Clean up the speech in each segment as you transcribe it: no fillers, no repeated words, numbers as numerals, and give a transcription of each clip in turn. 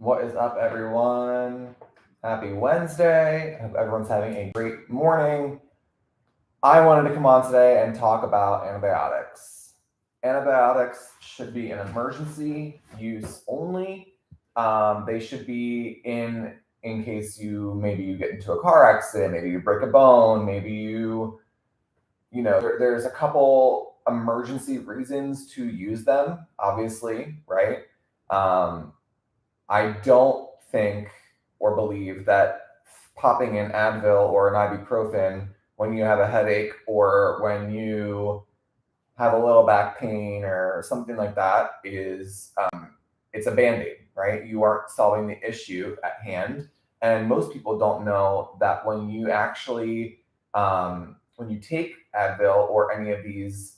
What is up, everyone? Happy Wednesday. I hope everyone's having a great morning. I wanted to come on today and talk about antibiotics. Antibiotics should be an emergency use only. They should be in case you get into a car accident, maybe you break a bone, maybe there's a couple emergency reasons to use them, obviously, right? Um, I don't think or believe that popping an Advil or an ibuprofen when you have a headache or when you have a little back pain or something like that is it's a band-aid, right? You aren't solving the issue at hand. And most people don't know that when you take Advil or any of these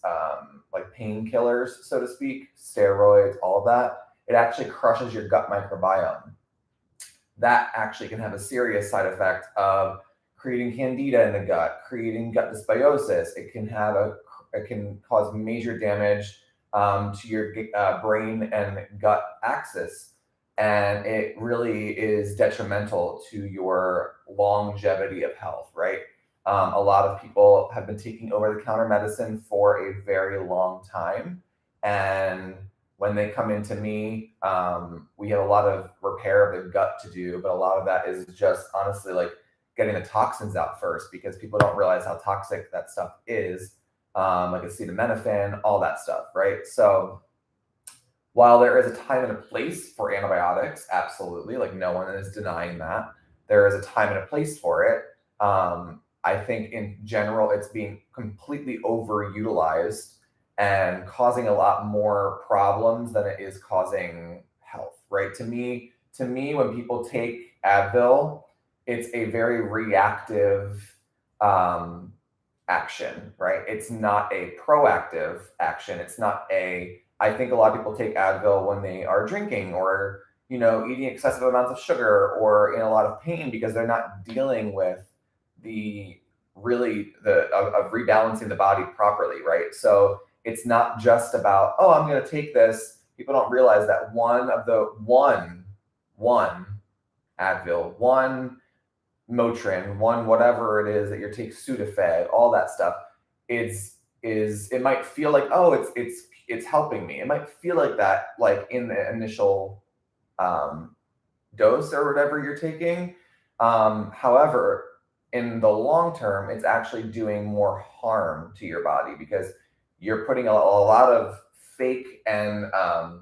like painkillers, so to speak, steroids, all of that, it actually crushes your gut microbiome. That actually can have a serious side effect of creating candida in the gut, creating gut dysbiosis. It can cause major damage to your brain and gut axis, and it really is detrimental to your longevity of health. Right? A lot of people have been taking over-the-counter medicine for a very long time, and when they come into me, we have a lot of repair of the gut to do, but a lot of that is just honestly like getting the toxins out first because people don't realize how toxic that stuff is, like acetaminophen, all that stuff, right? So while there is a time and a place for antibiotics, absolutely, like no one is denying that, there is a time and a place for it. I think in general, it's being completely overutilized and causing a lot more problems than it is causing health, right? To me, when people take Advil, it's a very reactive action, right? It's not a proactive action. It's not a. I think a lot of people take Advil when they are drinking or eating excessive amounts of sugar or in a lot of pain because they're not dealing with the of rebalancing the body properly, right? So it's not just about, oh, I'm going to take this. People don't realize that one Advil, one Motrin, one whatever it is that you're taking, Sudafed, all that stuff is it might feel like, oh, it's helping me. It might feel like that, like in the initial dose or whatever you're taking. However, in the long term, it's actually doing more harm to your body because you're putting a lot of fake and a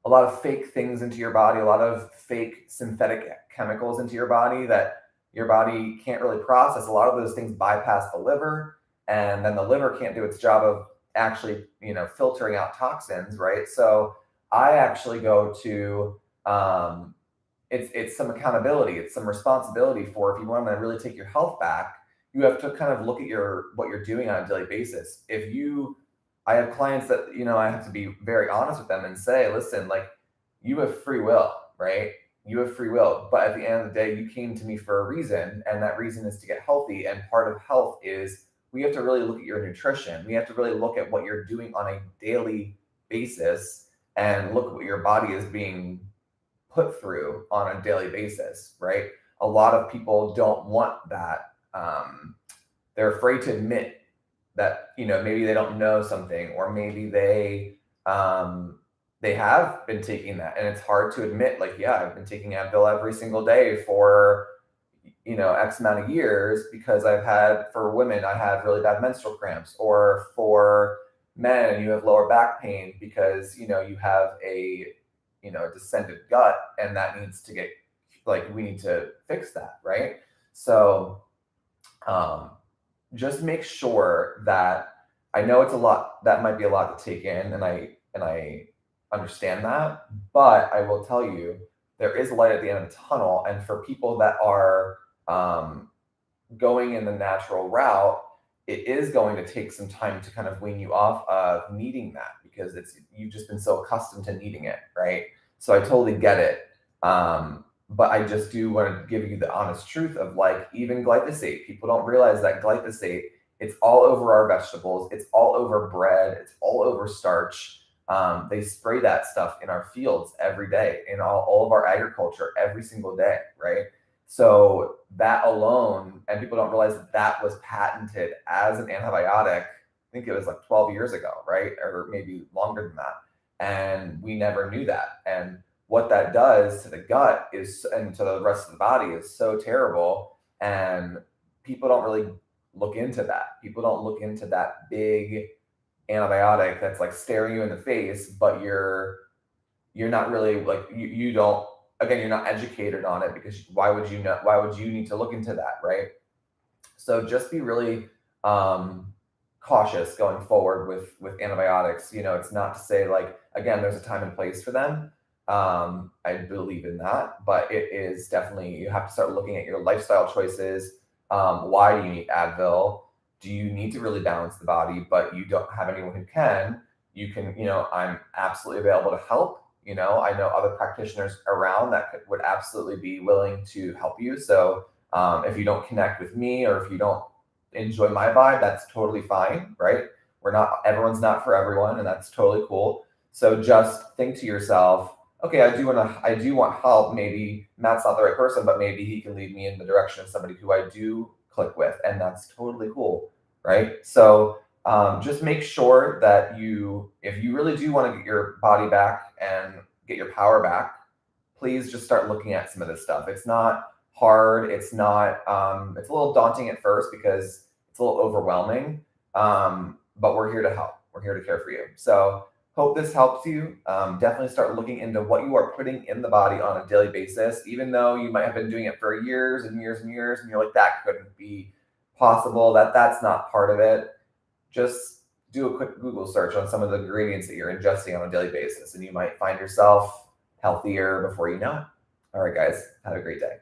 lot of fake things into your body, a lot of fake synthetic chemicals into your body that your body can't really process. A lot of those things bypass the liver, and then the liver can't do its job of actually, filtering out toxins, right? So I actually go to it's some accountability, it's some responsibility for if you want to really take your health back, you have to kind of look at what you're doing on a daily basis. I have clients that I have to be very honest with them and say, listen, like you have free will, right? You have free will, but at the end of the day, you came to me for a reason, and that reason is to get healthy. And part of health is we have to really look at your nutrition. We have to really look at what you're doing on a daily basis and look at what your body is being put through on a daily basis, right? A lot of people don't want that. They're afraid to admit that maybe they don't know something, or maybe they have been taking that, and it's hard to admit. Like, yeah, I've been taking Advil every single day for X amount of years because for women, I had really bad menstrual cramps, or for men, you have lower back pain because you have a descended gut, and that needs to get, like, we need to fix that, right? So just make sure that, I know it's a lot, that might be a lot to take in, and I understand that, but I will tell you there is light at the end of the tunnel. And for people that are going in the natural route, it is going to take some time to kind of wean you off of needing that because you've just been so accustomed to needing it, right? So I totally get it. But I just do want to give you the honest truth of, like, even glyphosate. People don't realize that glyphosate, it's all over our vegetables, it's all over bread, it's all over starch. They spray that stuff in our fields every day, in all of our agriculture every single day, right? So that alone, and people don't realize that that was patented as an antibiotic. I think it was like 12 years ago, right? Or maybe longer than that. And we never knew that. And what that does to the gut is, and to the rest of the body, is so terrible. And people don't really look into that. People don't look into that big antibiotic that's like staring you in the face, but you're not really like, you don't, again, you're not educated on it, because why would you know, why would you need to look into that, right? So just be really cautious going forward with antibiotics. It's not to say, like, again, there's a time and place for them. I believe in that, but it is definitely, you have to start looking at your lifestyle choices. Why do you need Advil? Do you need to really balance the body, but you don't have anyone who can? You can, I'm absolutely available to help. I know other practitioners around that would absolutely be willing to help you. So if you don't connect with me, or if you don't enjoy my vibe, that's totally fine, right? Everyone's not for everyone, and that's totally cool. So just think to yourself, okay, I do want help. Maybe Matt's not the right person, but maybe he can lead me in the direction of somebody who I do click with, and that's totally cool, right? So just make sure that if you really do want to get your body back and get your power back, please just start looking at some of this stuff. It's not hard. It's not, it's a little daunting at first because it's a little overwhelming, but we're here to help. We're here to care for you. So hope this helps you. Definitely start looking into what you are putting in the body on a daily basis, even though you might have been doing it for years and years and years, and you're like, that couldn't be possible, that's not part of it. Just do a quick Google search on some of the ingredients that you're ingesting on a daily basis, and you might find yourself healthier before you know it. All right, guys, have a great day.